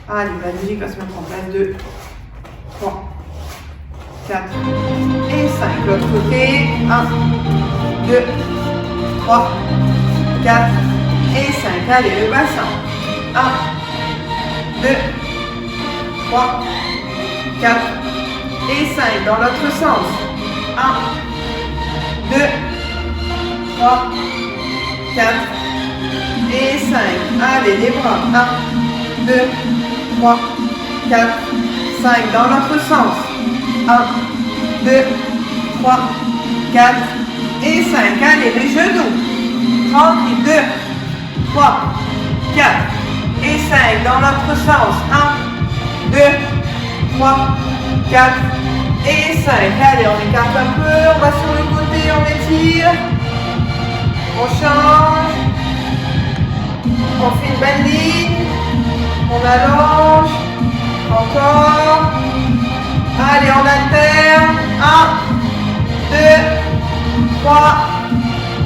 Allez, la musique va se mettre en place. 2, 3, 4 et 5. L'autre côté. 1, 2, 3, 4 et 5. Allez, le bassin. 1, 2, 3, 4 et 5. Dans l'autre sens. 1, 2, 3, 4 et 5. Allez, les bras. 1, 2, 3, 4, 5. Dans l'autre sens. 1, 2, 3, 4 et 5. Allez, les genoux. Tranquille. 2, 3, 4 et 5. Dans l'autre sens. 1, 2, 3, 4 et 5. Allez, on écarte un peu. On va sur le côté, on étire. On change. On fait une belle ligne. On allonge. Encore. Allez, on alterne. 1, 2, 3,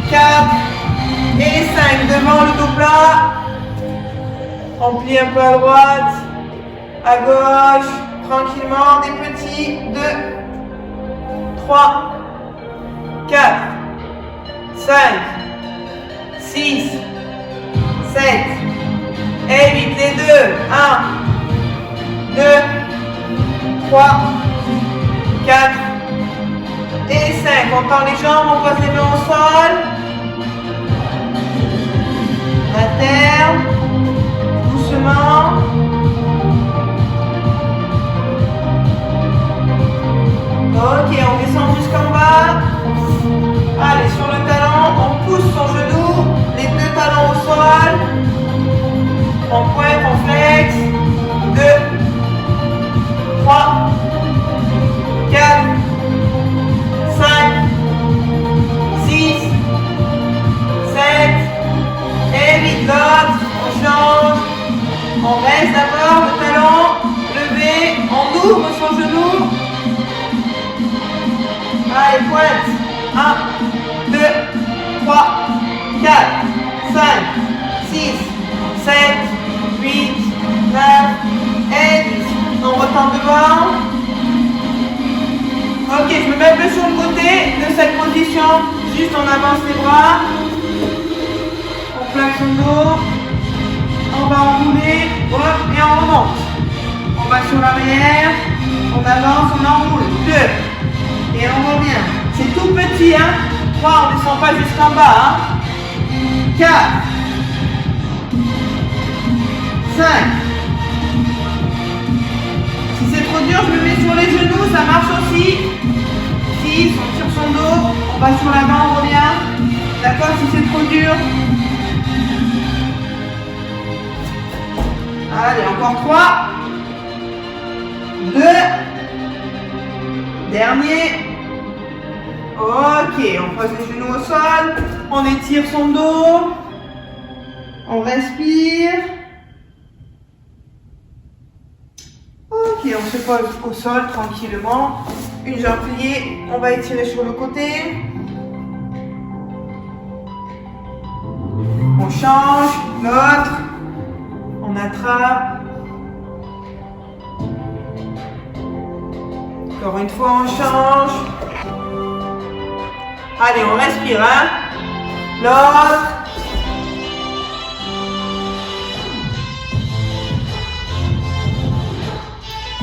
4 et 5. Devant le dos plat. On plie un peu à droite, à gauche. Tranquillement. Des petits. 2, 3, 4, 5, 6, 7 et 8. Les deux. 1, 2, 3, 4 et 5. On tend les jambes, on pose les mains au sol. On alterne. Doucement. Ok, on descend jusqu'en bas. Allez, sur le talon, on pousse son genou. Les deux talons au sol. On pointe, on flexe. 2, 3, 4, 5, 6, 7 et 8. L'autre, on change. On reste d'abord le talon levé. On ouvre son genou. Allez, pointe. 1, 2, 3, 4, 5, 6, 7, 8, 9 et 10. On retend devant. Ok, je me mets un peu sur le côté de cette position. Juste on avance les bras. On plaque son dos. On va enrouler. Hop, et on remonte. On va sur l'arrière. On avance, on enroule. 2. Et on revient. C'est tout petit, hein. 3, on ne descend pas jusqu'en bas, hein. 4. 5. Si c'est trop dur, je me mets sur les genoux, ça marche aussi. 6, on tire son dos, on va sur l'avant, on revient. D'accord, si c'est trop dur. Allez, encore 3. 2. Dernier. Ok, on pose les genoux au sol, on étire son dos, on respire. Ok, on se pose au sol tranquillement, une jambe pliée, on va étirer sur le côté. On change, l'autre, on attrape. Encore une fois, on change. Allez, on respire, hein. L'autre.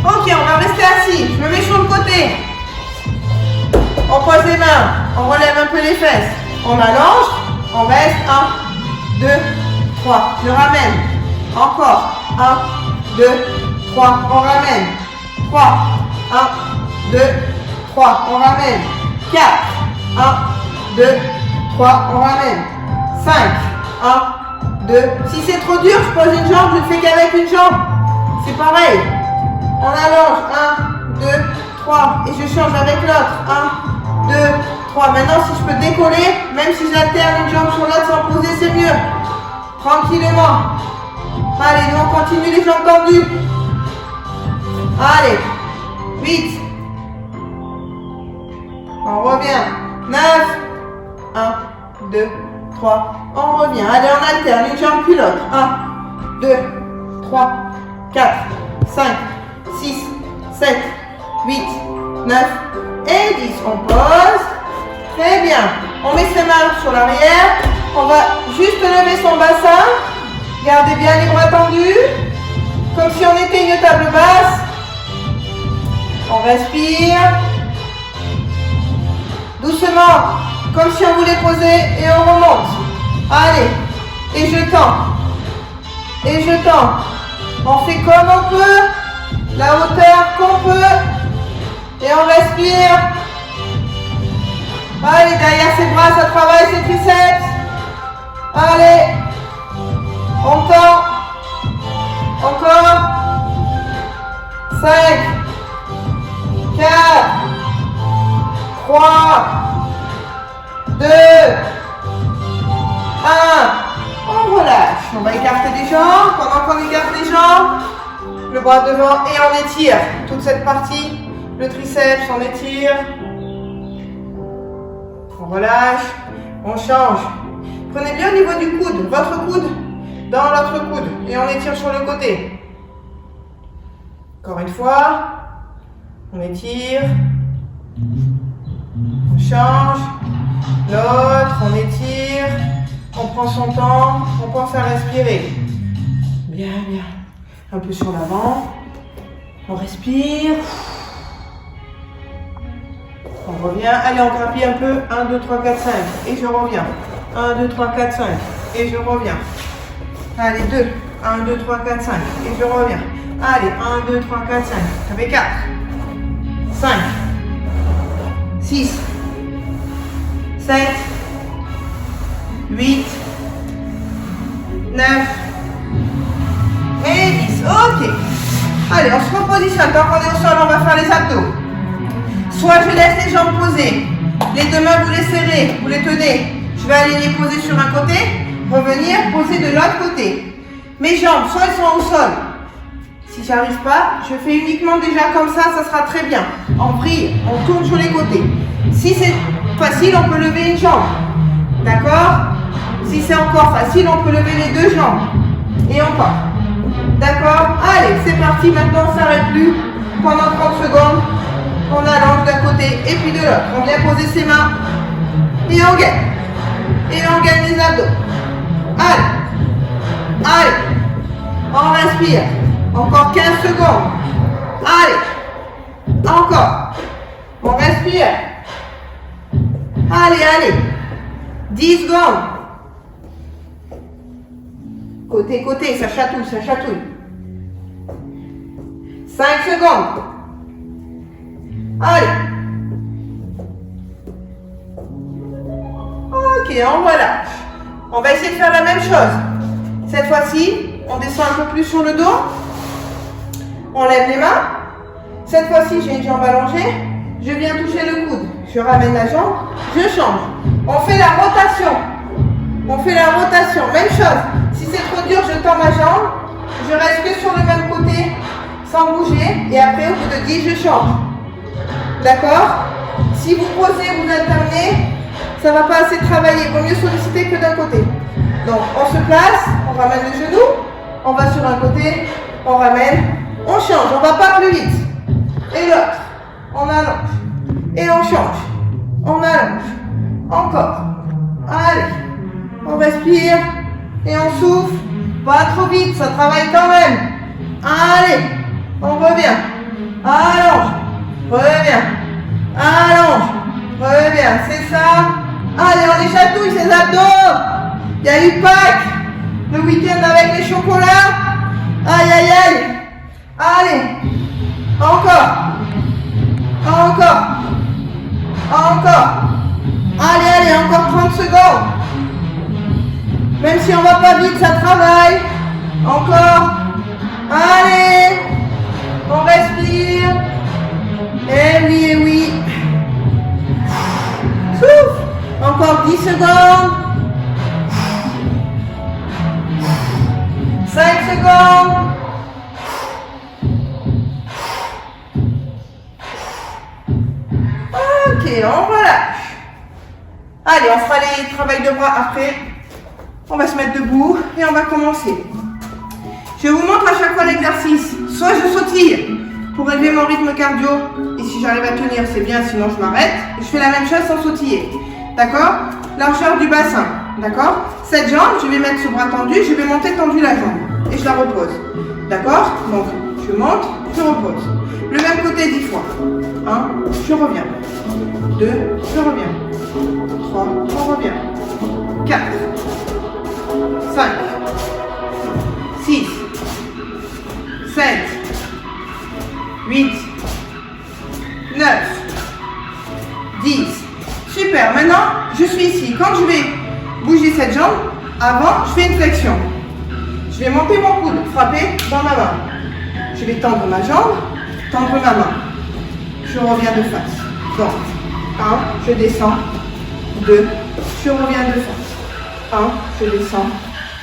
Ok, on va rester assis. Je me mets sur le côté. On pose les mains. On relève un peu les fesses. On allonge. On reste. 1, 2, 3. Je ramène. Encore. 1, 2, 3. On ramène. 3. 1, 2, 3. On ramène. 4. 1, 2, 3, on ramène. 5, 1, 2. Si c'est trop dur, je pose une jambe, je ne fais qu'avec une jambe. C'est pareil. On allonge. 1, 2, 3. Et je change avec l'autre. 1, 2, 3. Maintenant, si je peux décoller, même si j'alterne une jambe sur l'autre sans poser, c'est mieux. Tranquillement. Allez, nous on continue les jambes tendues. Allez. 8. On revient. 9, 1, 2, 3, on revient. Allez, on alterne une jambe puis l'autre. 1, 2, 3, 4, 5, 6, 7, 8, 9 et 10. On pose. Très bien. On met ses mains sur l'arrière. On va juste lever son bassin. Gardez bien les bras tendus. Comme si on était une table basse. On respire. Doucement. Comme si on voulait poser et on remonte. Allez. Et je tends. Et je tends. On fait comme on peut. La hauteur qu'on peut. Et on respire. Allez, derrière ses bras, ça travaille ses triceps. Allez. On tend. Encore. 5, 4, 3, 2, 1. On relâche. On va écarter les jambes. Pendant qu'on écarte les jambes, le bras devant et on étire toute cette partie. Le triceps, on étire. On relâche. On change. Prenez bien au niveau du coude. Votre coude dans l'autre coude. Et on étire sur le côté. Encore une fois. On étire. On change. L'autre, on étire. On prend son temps. On pense à respirer. Bien, bien. Un peu sur l'avant. On respire. On revient. Allez, on grappille un peu. 1, 2, 3, 4, 5. Et je reviens. 1, 2, 3, 4, 5. Et je reviens. Allez, 2. 1, 2, 3, 4, 5. Et je reviens. Allez, 1, 2, 3, 4, 5. Ça fait 4. 5. 6. 7. 8. 9. Et 10. Ok. Allez, on se repositionne. Tant qu'on est au sol, on va faire les abdos. Soit je laisse les jambes posées. Les deux mains, vous les serrez. Vous les tenez. Je vais aller les poser sur un côté. Revenir, poser de l'autre côté. Mes jambes, soit elles sont au sol. Si j'arrive pas, je fais uniquement déjà comme ça sera très bien. En vrille, on tourne sur les côtés. Si c'est facile, on peut lever une jambe. D'accord? Si c'est encore facile, on peut lever les deux jambes. Et encore. D'accord? Allez, c'est parti. Maintenant, on ne s'arrête plus. Pendant 30 secondes, on allonge d'un côté et puis de l'autre. On vient poser ses mains. Et on gagne. Et on gagne les abdos. Allez. Allez. On respire. Encore 15 secondes. Allez. Encore. On respire. Allez, allez. 10 secondes. Côté, côté, ça chatouille, ça chatouille. 5 secondes. Allez. Ok, on relâche. On va essayer de faire la même chose. Cette fois-ci, on descend un peu plus sur le dos. On lève les mains. Cette fois-ci, j'ai une jambe allongée. Je viens toucher le coude. Je ramène la jambe. Je change. On fait la rotation. On fait la rotation. Même chose. Si c'est trop dur, je tends ma jambe. Je reste que sur le même côté sans bouger. Et après, au bout de 10, je change. D'accord? Si vous posez, vous alternez, ça ne va pas assez travailler. Il vaut mieux solliciter que d'un côté. Donc, on se place. On ramène le genou. On va sur un côté. On ramène. On change. On ne va pas plus vite. Et l'autre. On allonge. Et on change. On allonge. Encore. Allez. On respire. Et on souffle. Pas trop vite. Ça travaille quand même. Allez. On revient. Allonge. Reviens. Allonge. Reviens. C'est ça. Allez, on les chatouille, ces abdos. Il y a eu Pâques. Le week-end avec les chocolats. Aïe, aïe, aïe. Allez. Encore. Encore. Encore. Allez, allez, encore 30 secondes. Même si on va pas vite, ça travaille. Encore. Allez. On respire. Eh oui, eh oui. Souffle. Encore 10 secondes. 5 secondes. Ok, on relâche. Allez, on fera les travails de bras après. On va se mettre debout et on va commencer. Je vous montre à chaque fois l'exercice. pour élever mon rythme cardio. Et si j'arrive à tenir, c'est bien, sinon je m'arrête. Je fais la même chose sans sautiller. D'accord? Largeur du bassin. D'accord? Cette jambe, je vais mettre ce bras tendu, je vais monter tendu la jambe. Et je la repose. D'accord? Donc, je monte, je repose. Le même côté 10 fois. 1, je reviens. 2, je reviens. 3, on revient. 4, 5, 6, 7, 8, 9, 10. Super. Maintenant, je suis ici. Quand je vais bouger cette jambe, avant, je fais une flexion. Je vais monter mon coude, frapper dans ma main. Je vais tendre ma jambe, tendre ma main. Je reviens de face. Donc, 1, je descends. 2, je reviens de face. 1, je descends.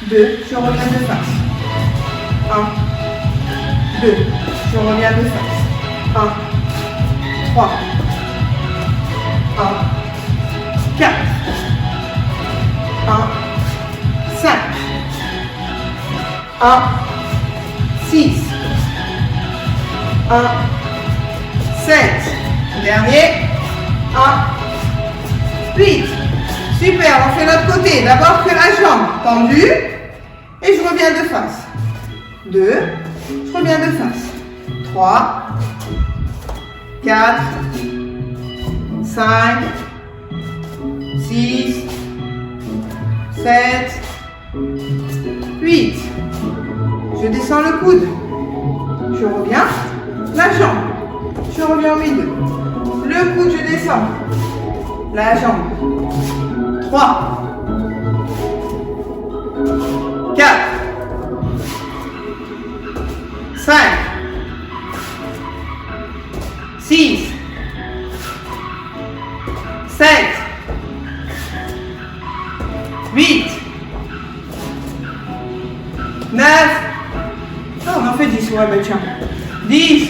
2, je reviens de face. 1, 2, je reviens de face. 1, 3, 1, 4, 1, 5, 1, 6, 1, 7, dernier, 1, 8. Super, on fait l'autre côté. D'abord que la jambe tendue et je reviens de face. 2, je reviens de face. 3, 4, 5, 6, 7, 8. Je descends le coude. Je reviens. La jambe. Je reviens au milieu. Le coude, je descends. La jambe. 3, 4, 5, 6, 7, 8, 9, oh, on en fait 10, ouais, mais tiens, 10.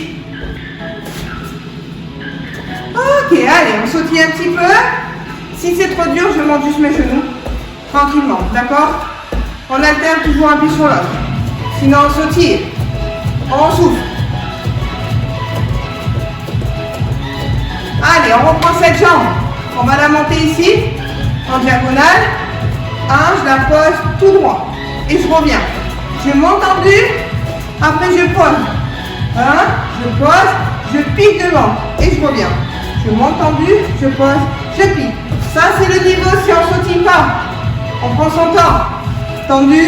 Ok, allez, on sautille un petit peu. Si c'est trop dur, je monte juste mes genoux, tranquillement, d'accord? On alterne toujours un pied sur l'autre. Sinon, on sautille. On souffle. Allez, on reprend cette jambe. On va la monter ici, en diagonale. 1, je la pose tout droit. Et je reviens. Je monte tendu. Après, je pose. 1, je pose. Je pique devant. Et je reviens. Je monte tendu. Je pose. Je pique. Ça, c'est le niveau si on ne sautille pas. On prend son temps. Tendu.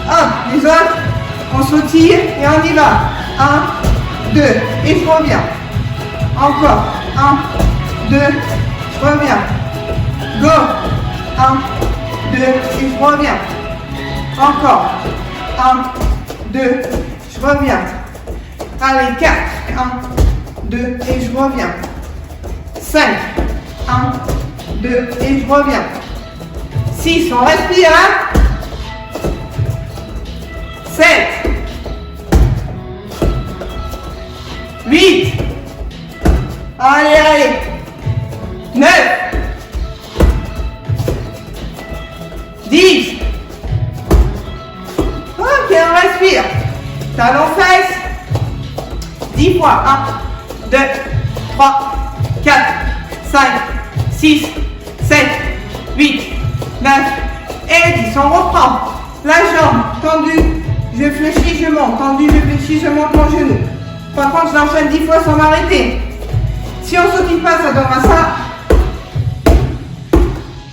Hop, les autres, on sautille et on y va. 1, 2, et je reviens. Encore. 1, 2, je reviens. Go. 1, 2, et je reviens. Encore. 1, 2, je reviens. Allez, 4. 1, 2, et je reviens. 5. 1, 2, et je reviens. 6, on respire, hein? 7, 8, allez, allez, 9, 10, ok, on respire, talons fesses, 10 fois, 1, 2, 3, 4, 5, 6, 7, 8, 9, et 10, on reprend, la jambe tendue, je fléchis, je monte, tendu, je fléchis, je monte mon genou. Par contre, je l'enchaîne 10 fois sans m'arrêter. Si on ne sautille pas, ça donnera ça.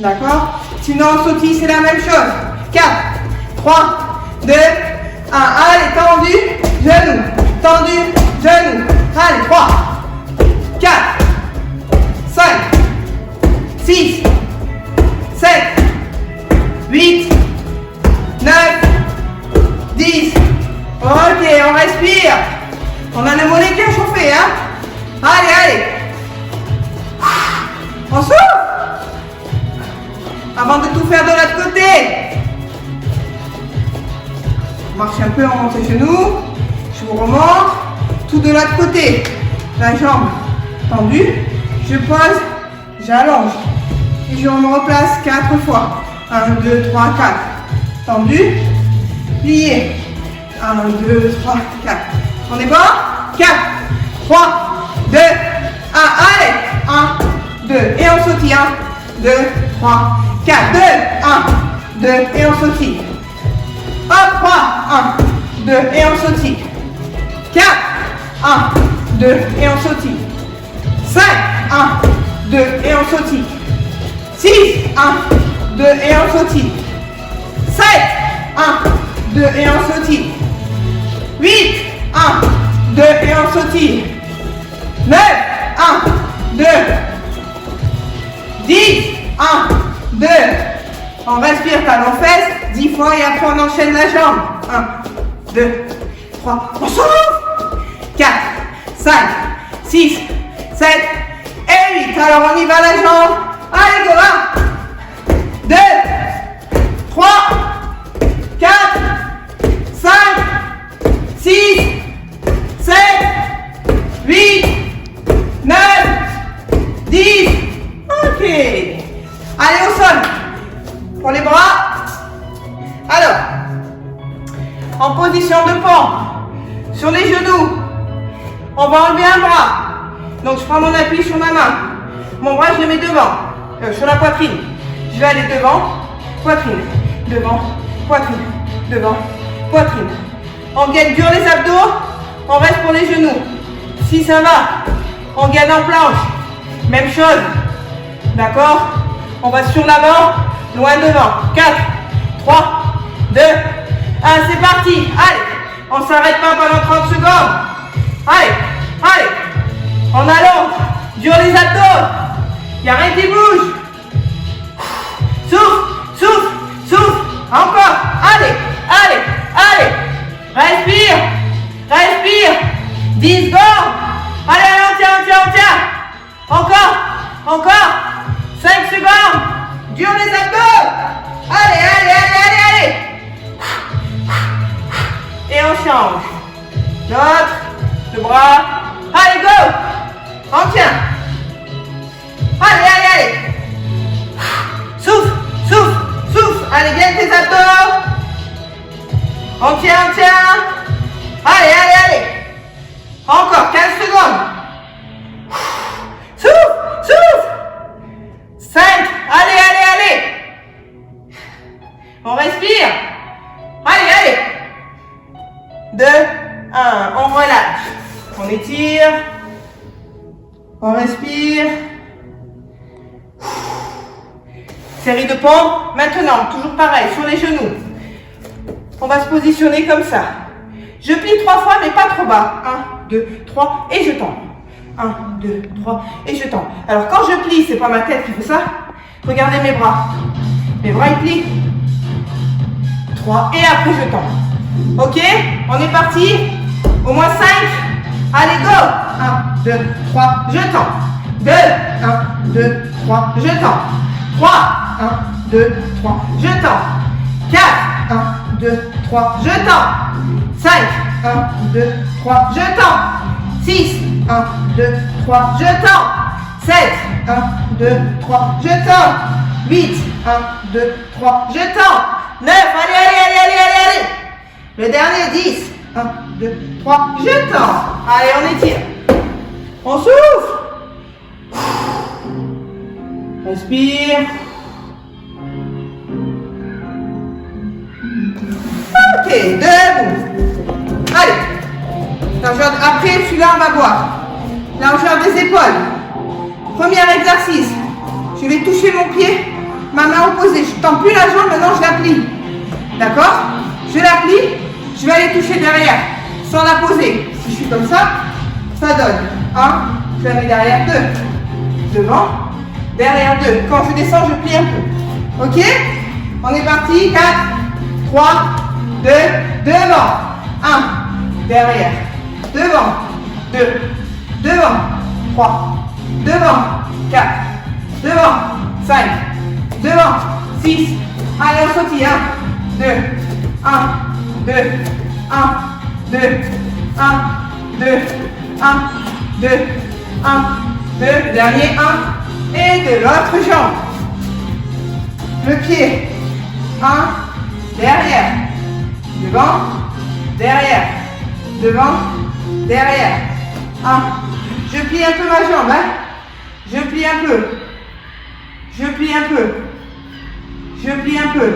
D'accord? Sinon, on sautille, c'est la même chose. 4, 3, 2, 1. Allez, tendu, genou. Tendu, genou. Allez, 3, 4, 5, 6, 7, 8, 9, 10. Ok, on respire. On a le mollet qui a chauffé, hein? Allez, allez. On souffle. Avant de tout faire de l'autre côté. Marche un peu, on monte les genoux. Je vous remonte. Tout de l'autre côté. La jambe tendue. Je pose, j'allonge. Et je me replace 4 fois. 1, 2, 3, 4. Tendu. Plié. 1, 2, 3, 4. On est bon? 4, 3, 2, 1. Allez. 1, 2. Et on sautille. 1, 2, 3, 4. 2, 1, 2. Et on sautille. Hop, 3, 1, 2. Et on sautille. 4, 1, 2. Et on sautille. 5, 1, 2. Et on sautille. 6, 1, 2. Et on sautille. 7, 1, 2. Et on sautille. 8, 1, 2. Et on sautille. 9, 1, 2. 10, 1, 2. On respire talon fesses 10 fois et après on enchaîne la jambe. 1, 2, 3. On souffle. 4, 5, 6, 7 et 8. Alors on y va la jambe. Allez, go. 1, 2, 3, 4, 5, 6, 7, 8, 9, 10. Ok. Allez au sol. Pour les bras. Alors, en position de pont, sur les genoux, on va enlever un bras. Donc je prends mon appui sur ma main. Mon bras, je le mets devant, sur la poitrine. Je vais aller devant, poitrine, devant, poitrine, devant, poitrine. On gaine dur les abdos, on reste pour les genoux. Si ça va, on gaine en planche. Même chose. D'accord? On va sur l'avant, loin devant. 4, 3, 2, 1, c'est parti. Allez, on ne s'arrête pas pendant 30 secondes. Allez, allez. On allonge, dur les abdos. Il n'y a rien qui bouge. Souffle, souffle, souffle. Encore. Allez, allez, allez. Respire, respire. 10 secondes. Allez, allez, on tient, on tient, on tient. Encore, encore. 5 secondes. Dur les abdos. Allez, allez, allez, allez, allez. Et on change. L'autre, le bras. Allez, go. On tient. Allez, allez, allez. Souffle, souffle, souffle. Allez, gagne tes abdos. On tient, on tient. Allez, allez, allez. Encore 15 secondes. Souffle, souffle. 5. Allez, allez, allez. On respire. Allez, allez. 2, 1. On relâche. On étire. On respire. Série de pompes. Maintenant, toujours pareil, sur les genoux. On va se positionner comme ça. Je plie 3 fois, mais pas trop bas. 1, 2, 3, et je tends. 1, 2, 3, et je tends. Alors, quand je plie, c'est pas ma tête qui fait ça. Regardez mes bras. Mes bras, ils plient. 3, et après, je tends. Ok? On est parti. Au moins 5. Allez, go. 1, 2, 3, je tends. 2, 1, 2, 3, je tends. 3, 1, 2, 3, je tends. 4, 1, 2, 3, je tends. 5, 1, 2, 3, je tends. 6, 1, 2, 3, je tends. 7, 1, 2, 3, je tends. 8, 1, 2, 3, je tends. 9, allez, allez, allez, allez, allez, allez. Le dernier, 10, 1, 2, 3, je tends. Allez, on étire. On souffle. Respire. Ok, debout. Allez. Après, celui-là, on va voir. Largeur des épaules. Premier exercice. Je vais toucher mon pied, ma main opposée. Je ne tends plus la jambe, maintenant je la plie. D'accord? Je la plie, je vais aller toucher derrière, sans la poser. Si je suis comme ça donne 1, je la mets derrière, 2, devant, derrière 2. Quand je descends, je plie un peu. Ok? On est parti. 4, 3, 2, devant. 1, derrière, devant, 2, devant, 3, devant, 4, devant, 5, devant, 6. Allez, on sautille. 1, 2, 1, 2, 1, 2, 1, 2, 1, 2, 1, 2. Dernier 1. Et de l'autre jambe. Le pied. 1, derrière, devant, derrière, devant, derrière. 1. Je plie un peu ma jambe. Hein. Je plie un peu. Je plie un peu. Je plie un peu.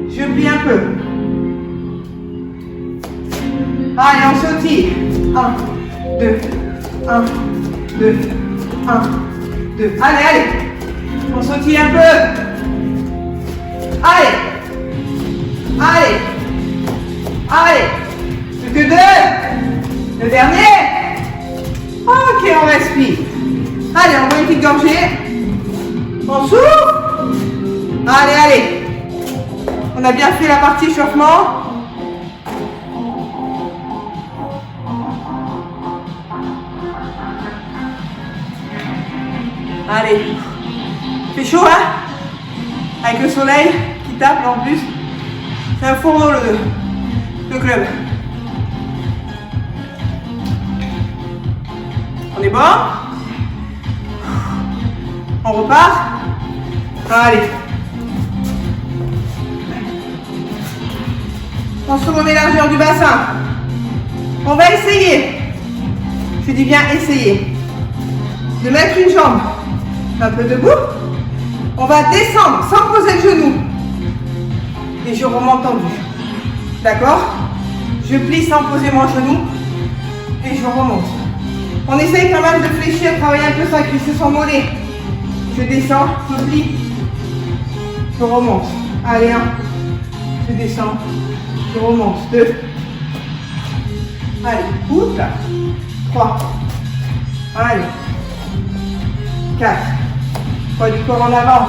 Je plie un peu. Allez, on sautille. 1, 2, 1, 2, 1, 2. Allez, allez. On sautille un peu. Allez. Allez. Allez. Plus que 2. Le dernier. Ok, on respire. Allez, on voit une petite gorgée. On souffle. Allez, allez. On a bien fait la partie échauffement. Allez. C'est chaud, hein? Avec le soleil qui tape en plus. C'est un fourneau le club. On est bon? On repart? Allez. On se remet largeur du bassin. On va essayer. Je dis bien essayer. De mettre une jambe un peu debout. On va descendre sans poser le genou. Et je remonte tendu. D'accord? Je plie sans poser mon genou. Et je remonte. On essaye quand même de fléchir, travailler un peu sa cuisse et son mollet. Je descends, je plie. Je remonte. Allez, 1. Je descends. Je remonte. 2. Allez, oups là. 3. Allez. 4. Poids du corps en avant.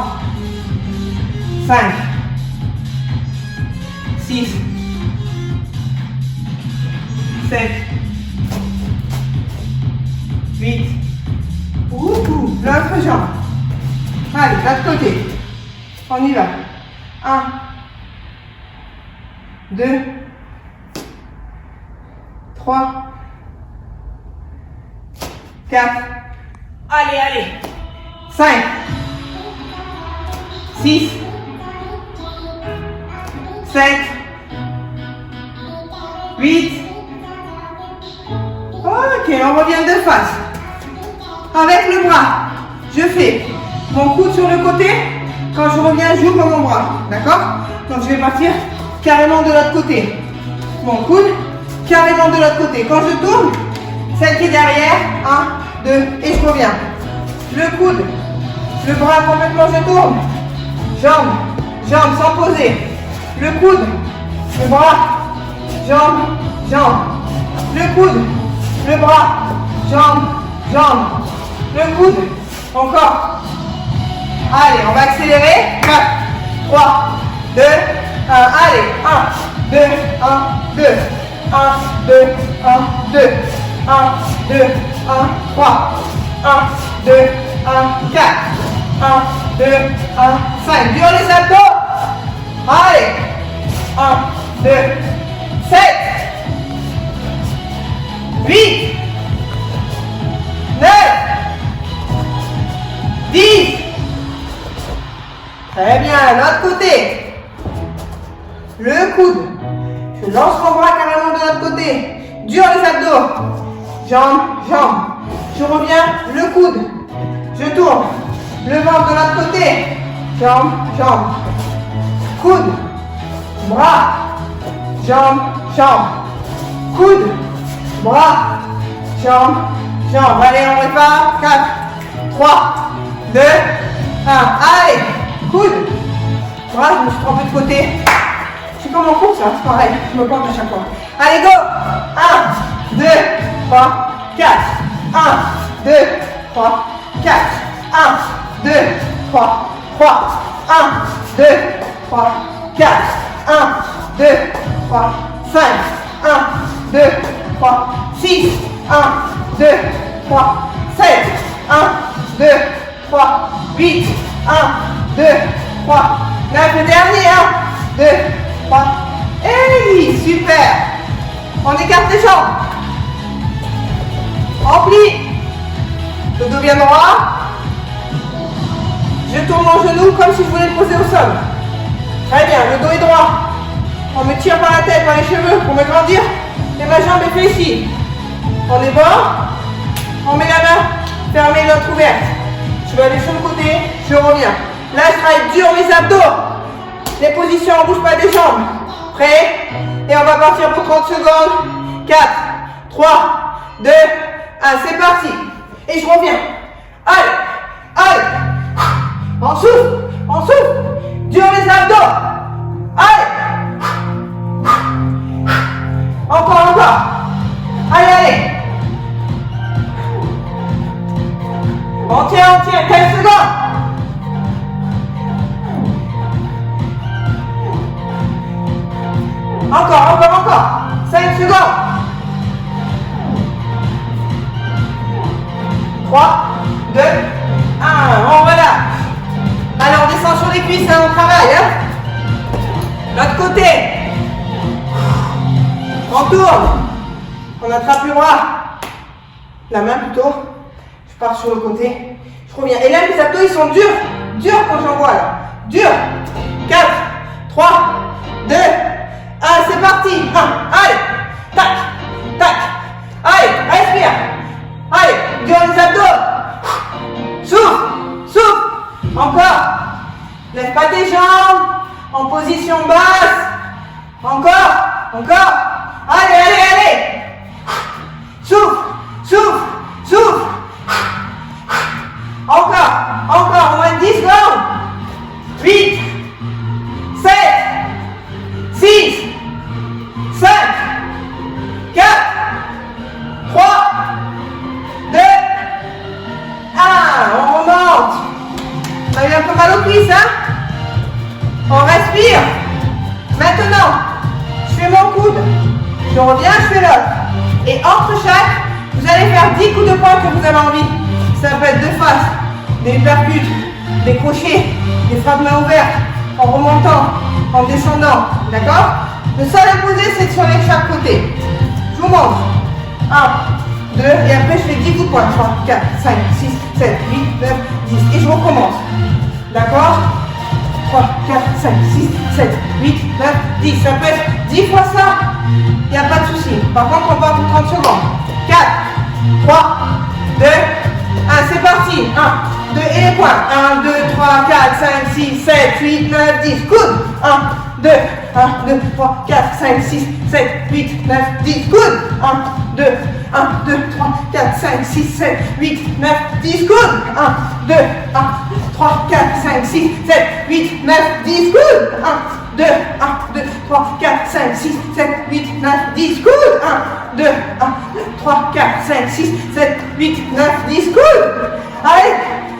5. 6. 7. 8. L'autre jambe. Allez, de l'autre côté. On y va. 1. 2. 3. 4. Allez, allez. 5. 6. 7. 8. Ok, on revient de face. Avec le bras, je fais mon coude sur le côté. Quand je reviens, j'ouvre mon bras. D'accord? Donc je vais partir carrément de l'autre côté. Mon coude, carrément de l'autre côté. Quand je tourne, celle qui est derrière, 1, 2, et je reviens. Le coude, le bras complètement, je tourne. Jambe, jambe sans poser. Le coude, le bras, jambe, jambe. Le coude, le bras, jambe, jambe. Le coude, encore. Allez, on va accélérer. 4, 3, 2, 1. Allez, 1, 2, 1, 2. 1, 2, 1, 2. 1, 2, 1, 3. 1, 2, 1, 4. 1, 2, 1, 5. Dur les abdos. Allez. 1, 2, 7. 8. 9. 10. Très bien, l'autre côté. Le coude. Je lance mon bras carrément de l'autre côté. Dur les abdos. Jambe, jambe. Je reviens, le coude. Je tourne. Le ventre de l'autre côté. Jambe, jambe. Coude. Bras. Jambe, jambe. Coude. Bras. Jambe, jambe. Allez, on répare. 4, 3, 2, 1. Allez. Coude. Bras, je me suis trompée de côté. Je suis comme en course, hein, c'est pareil. Je me plante à chaque fois. Allez, go. 1, 2, 3, 4. 1, 2, 3, 4. 1, 2, 3, 3. 1, 2, 3, 4. 1, 2, 3, 5. 1, 2, 3, 6. 1, 2, 3, 7. 1, 2, 3, 8. 1, 2, 3, 9. Le dernier. 1, 2, 3. Et oui, super. On écarte les jambes. On plie. Le dos bien droit. Je tourne mon genou comme si je voulais le poser au sol. Très bien, le dos est droit. On me tire par la tête, par les cheveux pour me grandir. Et ma jambe est fléchie. On est bon? On met la main fermée, l'autre ouverte. Je vais aller sur le côté, je reviens. Là, je travaille dur mes abdos. Les positions, on ne bouge pas des jambes. Prêt? Et on va partir pour 30 secondes. 4, 3, 2, 1, c'est parti. Et je reviens. Allez, allez. On souffle, on souffle. Dur les abdos. Allez. Encore, encore. Allez, allez. On tient, 15 secondes. Encore. 5 secondes. 3, 2, 1. On relâche. Allez, on descend sur les cuisses, hein, on travaille. Hein. L'autre côté. On tourne. On attrape le bras. La main plutôt. Je pars sur le côté. Je reviens. Et là, les abdos, ils sont durs. Durs quand j'envoie là. Durs. 4, 3, 2, 1. C'est parti. 1. Allez. Tac. Tac. Allez. Respire. Allez. Dur les abdos. Souffle. Souffle. Encore. Lève pas tes jambes. En position basse. Encore. Encore. Allez, allez, allez. Souffle. Souffle. Souffle. Encore, au moins 10 secondes. 8, 7, 6, 5, 4, 3, 2, 1. On remonte. On a eu un peu mal aux cuisses, hein? On respire. Maintenant, je fais mon coude. Je reviens, je fais l'autre. Et entre chaque, vous allez faire 10 coups de poing que vous avez envie. Ça peut être de face, des uppercuts, des crochets, des frappes mains ouvertes, en remontant, en descendant. D'accord? Le seul imposé, c'est de soigner chaque côté. Je vous montre. 1, 2, et après je fais 10 coups de poing. 3, 4, 5, 6, 7, 8, 9, 10. Et je recommence. D'accord? 3, 4, 5, 6, 7, 8, 9, 10. Ça peut être 10 fois ça. Il n'y a pas de souci. Par contre, on part pour 30 secondes. 4, 3, 2, 1, c'est parti. 1, 2, et les points. 1, 2, 3, 4, 5, 6, 7, 8, 9, 10. Coude. 1, 2, 1, 2, 3, 4, 5, 6, 7, 8, 9, 10. Coude. 1, 2, 1, 2, 3, 4, 5, 6, 7, 8, 9, 10. Coude. 1, 2, 1, 3, 4, 5, 6, 7, 8, 9, 10. Coude. 1, 2, 1, 2, 3, 4, 5, 6, 7, 8, 9, 10. Coude. 1, 2, 1, 3, 4, 5, 6, 7, 8, 9, 10. Coude. Allez.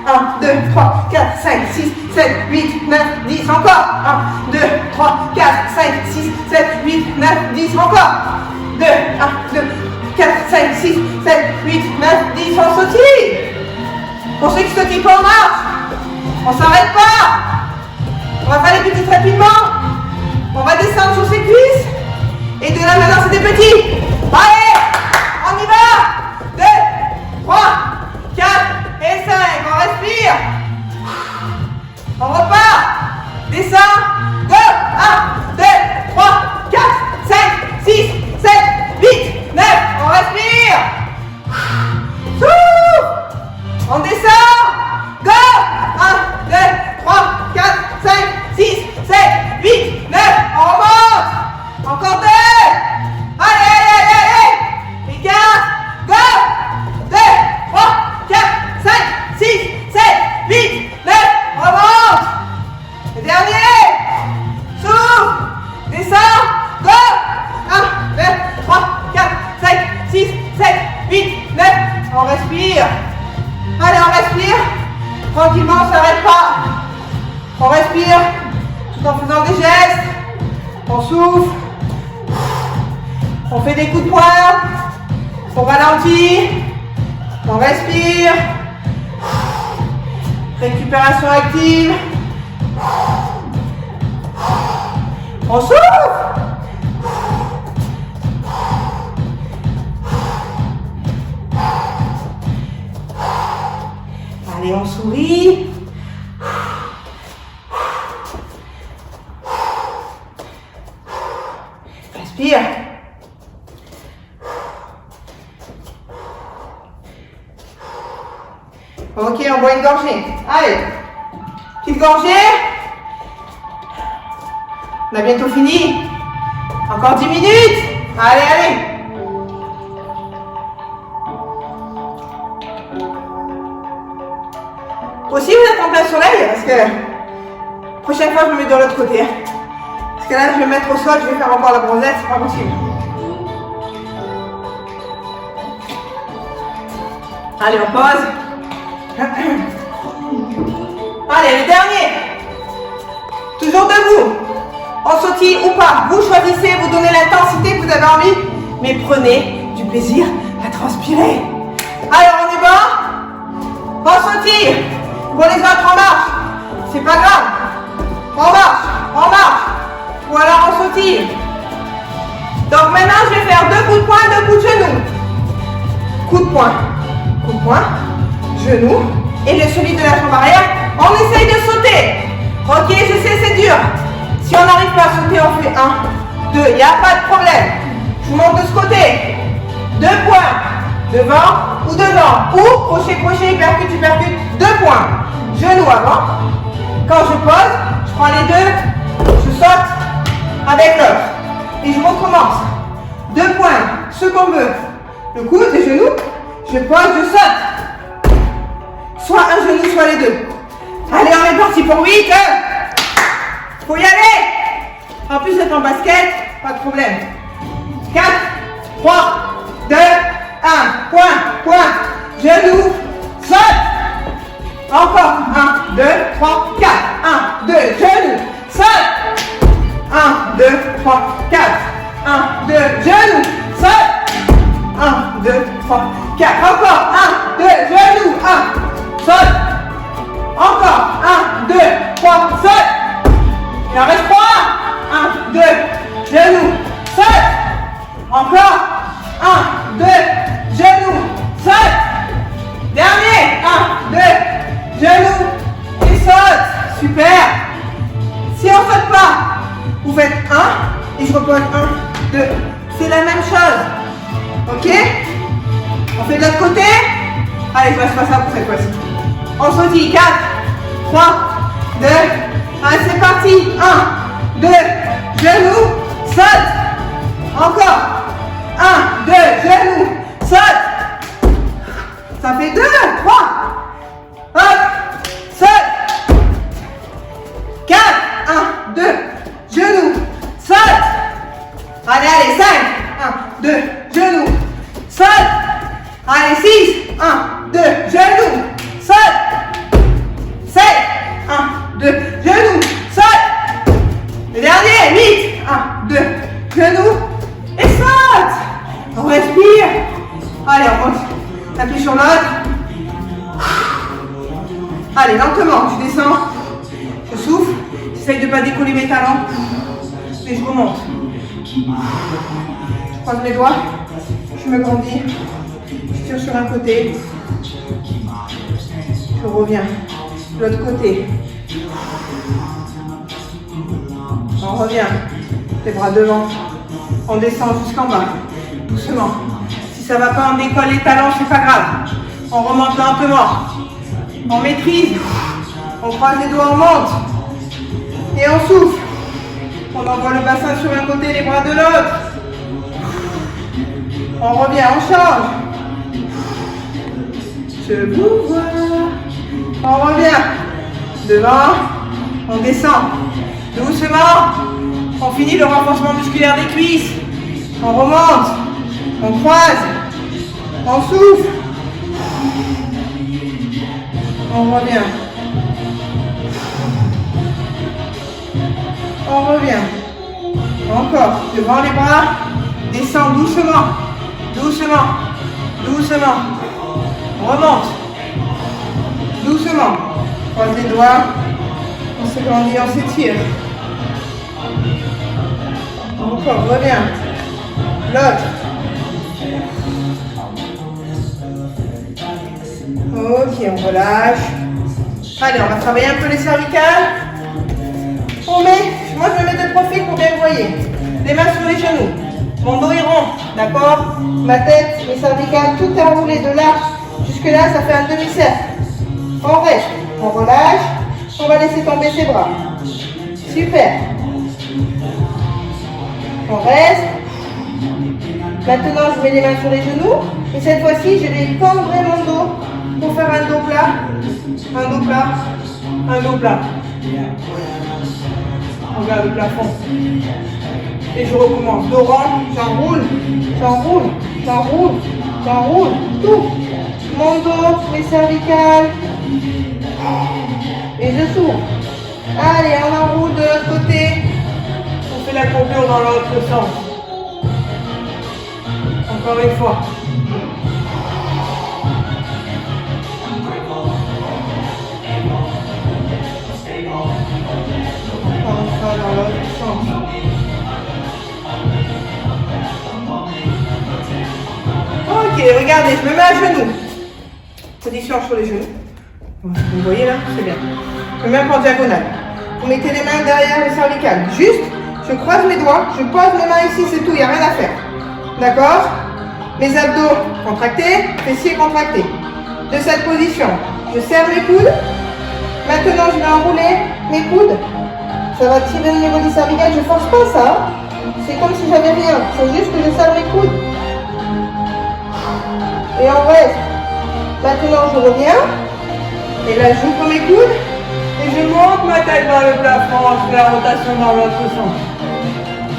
1, 2, 3, 4, 5, 6, 7, 8, 9, 10. Encore. 1, 2, 3, 4, 5, 6, 7, 8, 9, 10. Encore. 2, 1, 2, 4, 5, 6, 7, 8, 9, 10. On sautille. Pour ceux qui sautillent pas en marche, on s'arrête pas. On va faire les petites rapidement. On va descendre sur ses cuisses. Et de là maintenant c'est des petits. Allez, on y va. 2, 3, 4 et 5. On respire. On repart. Descend. 2, 1, 2, 3, 4, 5, 6, 7, 8, 9. On respire. Souffle. On descend. Go. 1, 2, 3, 4, 5, 6, 7, 8, 9. On remonte. Encore 2. Allez, allez, allez, allez. Et 4. Go. 2, 3, 4, 5, 6, 7, 8, 9. On remonte. Le dernier. Souffle. Descend. Go. 1, 2, 3, 4, 5, 6, 7, 8, 9. On respire. Allez, on respire. Tranquillement, on ne s'arrête pas. On respire tout en faisant des gestes. On souffle. On fait des coups de poing. On ralentit. On respire. Récupération active. On souffle. Allez, on sourit. Respire. Ok, on boit une gorgée. Allez. Petite gorgée. On a bientôt fini. Encore 10 minutes. Allez, allez. Aussi, vous êtes en plein soleil parce que prochaine fois, je me mets de l'autre côté. Parce que là, je vais me mettre au sol, je vais faire encore la bronzette, c'est pas possible. Allez, on pose. Allez, le dernier. Toujours debout. On sautille ou pas. Vous choisissez, vous donnez l'intensité que vous avez envie, mais prenez du plaisir à transpirer. Alors, on y va. On sautille. Pour les autres, on marche. C'est pas grave. On marche, on marche. Ou alors on sautille. Donc maintenant, je vais faire 2 coups de poing, 2 coups de genou. Coup de poing, genou. Et le solide de la jambe arrière. On essaye de sauter. Ok, je sais, c'est dur. Si on n'arrive pas à sauter, on fait 1, 2. Il n'y a pas de problème. Je monte de ce côté. 2 points. Devant ou devant. Ou crochet, crochet, percute, 2 points. Genou avant. Quand je pose, je prends les deux, je saute avec l'autre. Et je recommence. 2 points, ce qu'on veut. Le coude, les genoux, je pose, je saute. Soit un genou, soit les deux. Allez, on est parti pour 8. Faut y aller. En plus, c'est en basket, pas de problème. 4, 3, 2, 1. Point, genou, saute. Encore. 1, 2, 3, 4. 1, 2, genou, saute. 1, 2, 3, 4. 1, 2, genou, saute. 1, 2, 3, 4. Encore. 1, 2, genou, 1, saute. Encore. 1, 2, 3, saute. Il en reste 3. 1, 2, genou, saute. Encore. 1, 2, genou, saute. Dernier. 1, 2, genou et saute. Super. Si on ne saute pas, vous faites 1 et je repose 1, 2. C'est la même chose. Ok? On fait de l'autre côté. Allez, je reste pas ça pour cette fois-ci. On sautille. 4, 3, 2, 1. C'est parti. 1, 2, genou, saute. Encore. 1, 2, genou, saute. Ça fait 2, 3. Hop, saute. 4, 1, 2, genou, saute. Allez, allez, 5, 1, 2, genou, saute. Allez, 6, 1, 2, genou, saute. 7, 1, 2, genou, saute. Le dernier, 8, 1, 2, genou et saute. On respire. Allez, on monte. Appuie sur l'autre. Allez, lentement, je descends. Je souffle. J'essaye de ne pas décoller mes talons. Et je remonte. Je croise mes doigts. Je me grandis. Je tire sur un côté. Je reviens. De l'autre côté. On revient. Les bras devant. On descend jusqu'en bas. Doucement. Si ça ne va pas, on décolle les talons, c'est pas grave. On remonte lentement. On maîtrise. On croise les doigts, on monte. Et on souffle. On envoie le bassin sur un côté, les bras de l'autre. On revient, on change. Je vous vois. On revient. Devant. On descend. Doucement. On finit le renforcement musculaire des cuisses. On remonte. On croise. On souffle. On revient. On revient. Encore. Devant les bras. Descends doucement. Doucement. Doucement. Remonte. Doucement. Croise les doigts. On se grandit, on s'étire. Encore. Reviens. L'autre. Ok, on relâche. Allez, on va travailler un peu les cervicales. Moi je me mets de profil pour bien me voyez. Les mains sur les genoux. Mon dos est rond, d'accord? Ma tête, mes cervicales, tout est enroulé de là jusque là, ça fait un demi-cercle. On reste, on relâche, on va laisser tomber ses bras. Super. On reste. Maintenant, je mets les mains sur les genoux. Et cette fois-ci, je vais tendre mon dos pour faire un dos plat. Un dos plat. Un dos plat. Regarde le plafond. Et je recommence. Dos rond, j'enroule, j'enroule, j'enroule, j'enroule. Tout. Mon dos, mes cervicales. Et je s'ouvre. Allez, on enroule de l'autre côté. On fait la courbure dans l'autre sens. Encore une fois. Encore une fois dans l'autre sens. Ok, regardez, je me mets à genoux. Position sur les genoux. Vous voyez là, c'est bien. Je me mets en diagonale. Vous mettez les mains derrière les cervicales. Juste, je croise mes doigts, je pose mes mains ici, c'est tout, il n'y a rien à faire. D'accord? Mes abdos contractés, fessiers contractés. De cette position, je serre mes coudes. Maintenant, je vais enrouler mes coudes. Ça va tirer au niveau des cervicales, je ne force pas ça. C'est comme si j'avais rien, c'est juste que je serre mes coudes. Et on reste. Maintenant, je reviens. Et là, j'ouvre mes coudes. Et je monte ma tête dans le plafond. Je fais la rotation dans l'autre sens.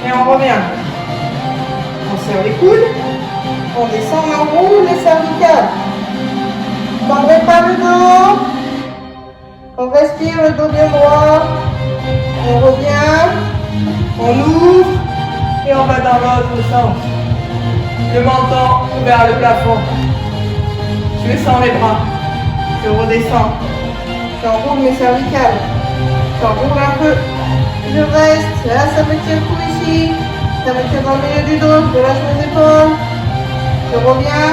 Et on revient. On serre les coudes. On descend, on roule les cervicales. Tendrez pas le dos. On respire le dos bien droit. On revient. On ouvre. Et on va dans l'autre sens. Le menton vers le plafond. Je sens les bras. Je redescends. J'enroule mes cervicales. J'enroule un peu. Je reste. Là, ça me tire tout ici. Ça me tire dans le milieu du dos. Je lâche mes épaules. Je reviens.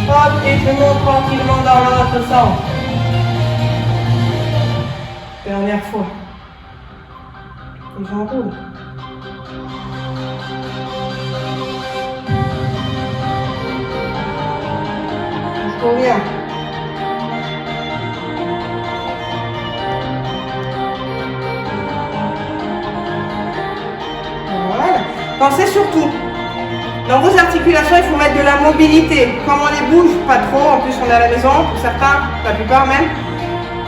Hop, et je monte tranquillement dans l'autre sens. Dernière fois. Et j'enroule. Je reviens. Voilà. Pensez surtout, dans vos articulations, il faut mettre de la mobilité. Comme on les bouge pas trop, en plus on est à la maison, pour certains, la plupart même.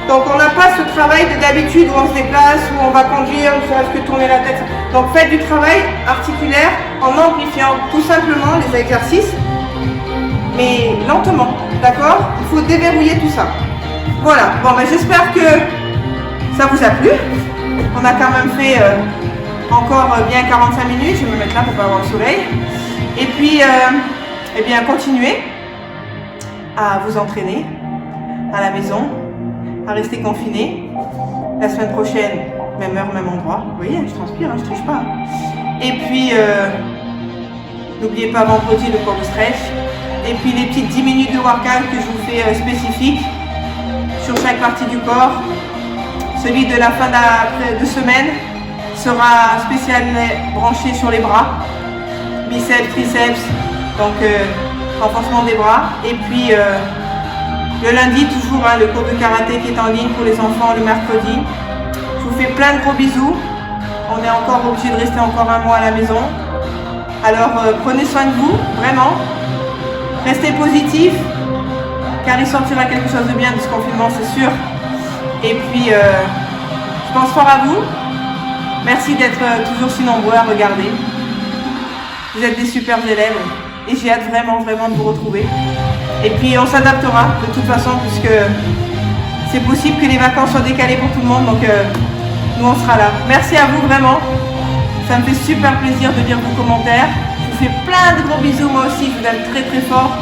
Donc on n'a pas ce travail d'habitude où on se déplace, où on va conduire, ne serait-ce que tourner la tête. Donc faites du travail articulaire en amplifiant tout simplement les exercices, mais lentement, d'accord? Il faut déverrouiller tout ça. Voilà, bon ben j'espère que ça vous a plu. On a quand même fait encore bien 45 minutes, je vais me mettre là pour pas avoir le soleil. Et puis, eh bien, continuez à vous entraîner à la maison, à rester confiné. La semaine prochaine, même heure, même endroit. Vous voyez, je transpire, hein, je triche pas. Et puis, n'oubliez pas vendredi le cours de stretch. Et puis les petites 10 minutes de workout que je vous fais spécifiques sur chaque partie du corps. Celui de la fin de semaine sera spécialement branché sur les bras. Biceps, triceps, donc renforcement des bras. Et puis le lundi, toujours le cours de karaté qui est en ligne pour les enfants le mercredi. Je vous fais plein de gros bisous. On est encore obligé de rester encore un mois à la maison. Alors prenez soin de vous, vraiment. Restez positif, car il sortira quelque chose de bien de ce confinement, c'est sûr. Et puis, je pense fort à vous. Merci d'être toujours si nombreux à regarder. Vous êtes des super élèves et j'ai hâte vraiment, vraiment de vous retrouver. Et puis, on s'adaptera de toute façon, puisque c'est possible que les vacances soient décalées pour tout le monde. Donc, nous, on sera là. Merci à vous, vraiment. Ça me fait super plaisir de lire vos commentaires. Je vous fais plein de gros bisous, moi aussi, je vous aime très très fort.